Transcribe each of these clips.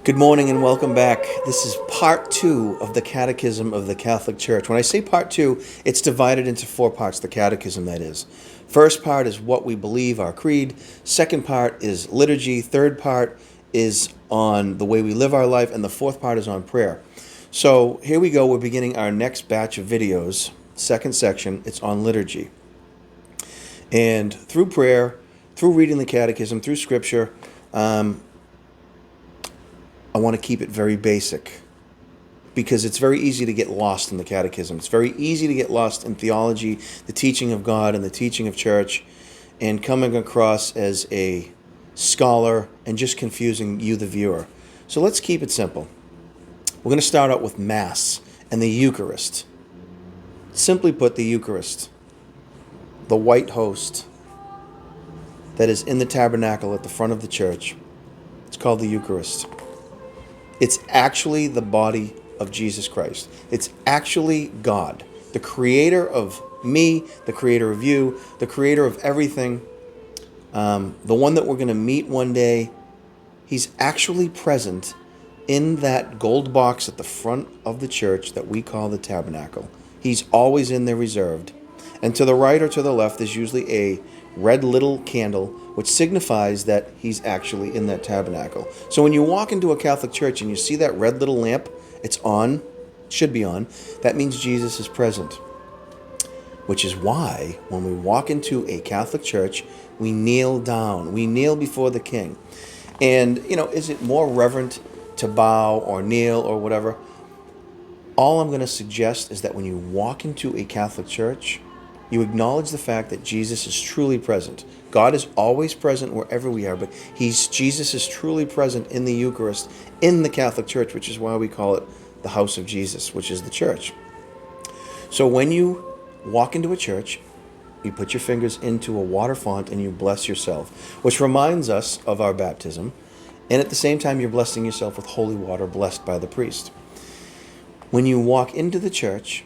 Good morning and welcome back. This is part 2 of the Catechism of the Catholic Church. When I say part 2, it's divided into 4 parts, the Catechism that is. First part is what we believe, our creed. Second part is liturgy. Third part is on the way we live our life. And the fourth part is on prayer. So here we go. We're beginning our next batch of videos. Second section, it's on liturgy. And through prayer, through reading the Catechism, through Scripture, I want to keep it very basic because it's very easy to get lost in the Catechism. It's very easy to get lost in theology, the teaching of God and the teaching of church, and coming across as a scholar and just confusing you, the viewer. So let's keep it simple. We're going to start out with Mass and the Eucharist. Simply put, the Eucharist, the white host that is in the tabernacle at the front of the church. It's called the Eucharist. It's actually the body of Jesus Christ. It's actually God, the creator of me, the creator of you, the creator of everything, the one that we're going to meet one day. He's actually present in that gold box at the front of the church that we call the tabernacle. He's always in there reserved. And to the right or to the left is usually a red little candle, which signifies that he's actually in that tabernacle. So when you walk into a Catholic church and you see that red little lamp, it's on, should be on, that means Jesus is present. Which is why when we walk into a Catholic church, we kneel down. We kneel before the King. And, is it more reverent to bow or kneel or whatever? All I'm going to suggest is that when you walk into a Catholic church, you acknowledge the fact that Jesus is truly present. God is always present wherever we are, but Jesus is truly present in the Eucharist, in the Catholic Church, which is why we call it the house of Jesus, which is the church. So when you walk into a church, you put your fingers into a water font and you bless yourself, which reminds us of our baptism. And at the same time, you're blessing yourself with holy water blessed by the priest. When you walk into the church,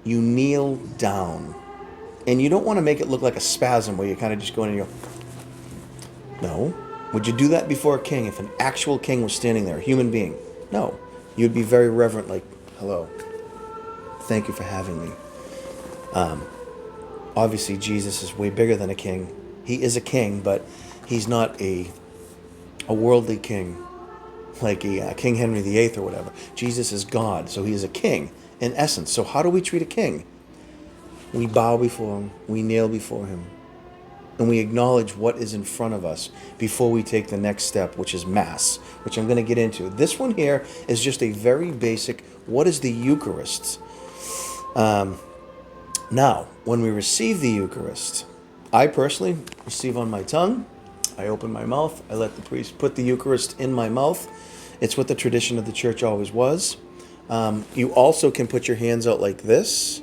you kneel down. And you don't want to make it look like a spasm where you kind of just go in and you go, no. Would you do that before a king if an actual king was standing there, a human being? No. You'd be very reverent, like, hello. Thank you for having me. Obviously, Jesus is way bigger than a king. He is a king, but he's not a worldly king like a King Henry VIII or whatever. Jesus is God, so he is a king in essence. So how do we treat a king? We bow before him, we kneel before him, and we acknowledge what is in front of us before we take the next step, which is Mass, which I'm going to get into. This one here is just a very basic, what is the Eucharist? Now, when we receive the Eucharist, I personally receive on my tongue, I open my mouth, I let the priest put the Eucharist in my mouth. It's what the tradition of the church always was. You also can put your hands out like this.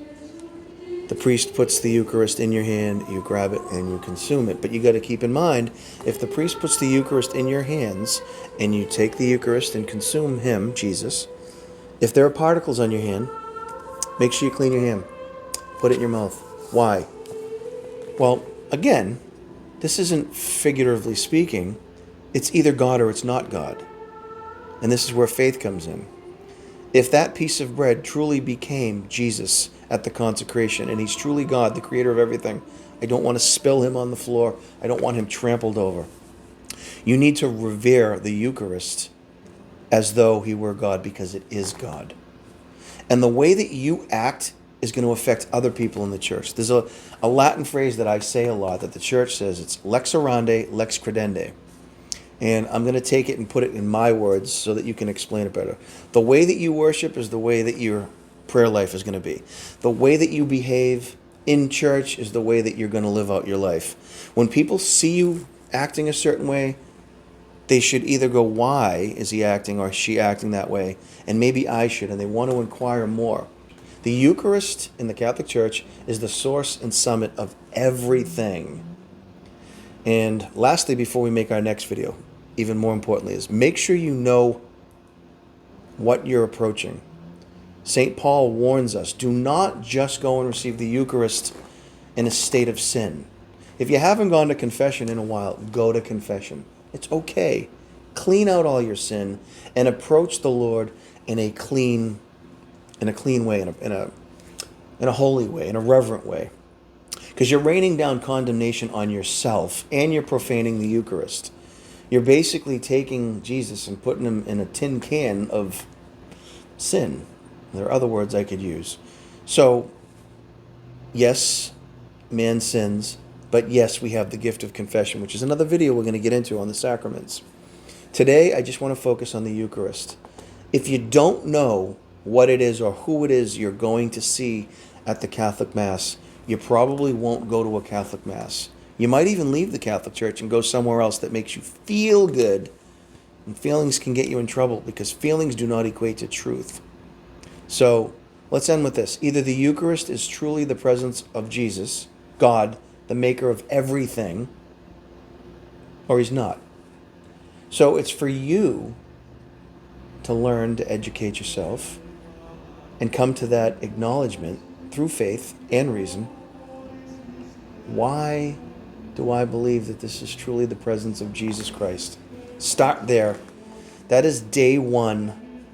The priest puts the Eucharist in your hand, you grab it, and you consume it. But you got to keep in mind, if the priest puts the Eucharist in your hands, and you take the Eucharist and consume him, Jesus, if there are particles on your hand, make sure you clean your hand. Put it in your mouth. Why? Well, again, this isn't figuratively speaking. It's either God or it's not God. And this is where faith comes in. If that piece of bread truly became Jesus at the consecration, and he's truly God, the creator of everything, I don't want to spill him on the floor. I don't want him trampled over. You need to revere the Eucharist as though he were God, because it is God. And the way that you act is going to affect other people in the church. There's a Latin phrase that I say a lot that the church says. It's lex orandi, lex credende. And I'm going to take it and put it in my words so that you can explain it better. The way that you worship is the way that your prayer life is going to be. The way that you behave in church is the way that you're going to live out your life. When people see you acting a certain way, they should either go, why is he acting or she acting that way? And maybe I should, and they want to inquire more. The Eucharist in the Catholic Church is the source and summit of everything. And lastly, before we make our next video, even more importantly, is make sure you know what you're approaching. St. Paul warns us, do not just go and receive the Eucharist in a state of sin. If you haven't gone to confession in a while, go to confession. It's okay. clean out all your sin, and approach the Lord in a clean way, in a holy way, in a reverent way. Because you're raining down condemnation on yourself and you're profaning the Eucharist. You're basically taking Jesus and putting him in a tin can of sin. There are other words I could use. So, yes, man sins, but yes, we have the gift of confession, which is another video we're going to get into on the sacraments. Today, I just want to focus on the Eucharist. If you don't know what it is or who it is you're going to see at the Catholic Mass, you probably won't go to a Catholic Mass. You might even leave the Catholic Church and go somewhere else that makes you feel good. And feelings can get you in trouble because feelings do not equate to truth. So let's end with this. Either the Eucharist is truly the presence of Jesus, God, the maker of everything, or he's not. So it's for you to learn to educate yourself and come to that acknowledgement through faith and reason. Why do I believe that this is truly the presence of Jesus Christ? Start there. That is day one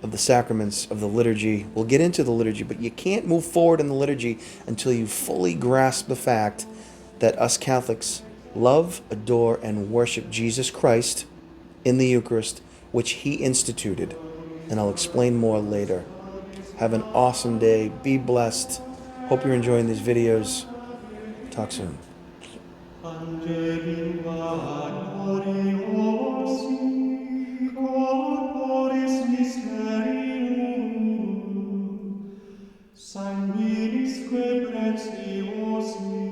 of the sacraments of the liturgy. We'll get into the liturgy, but you can't move forward in the liturgy until you fully grasp the fact that us Catholics love, adore, and worship Jesus Christ in the Eucharist, which he instituted. And I'll explain more later. Have an awesome day. Be blessed. Hope you're enjoying these videos. Talk soon. Sanguinisque pretiosi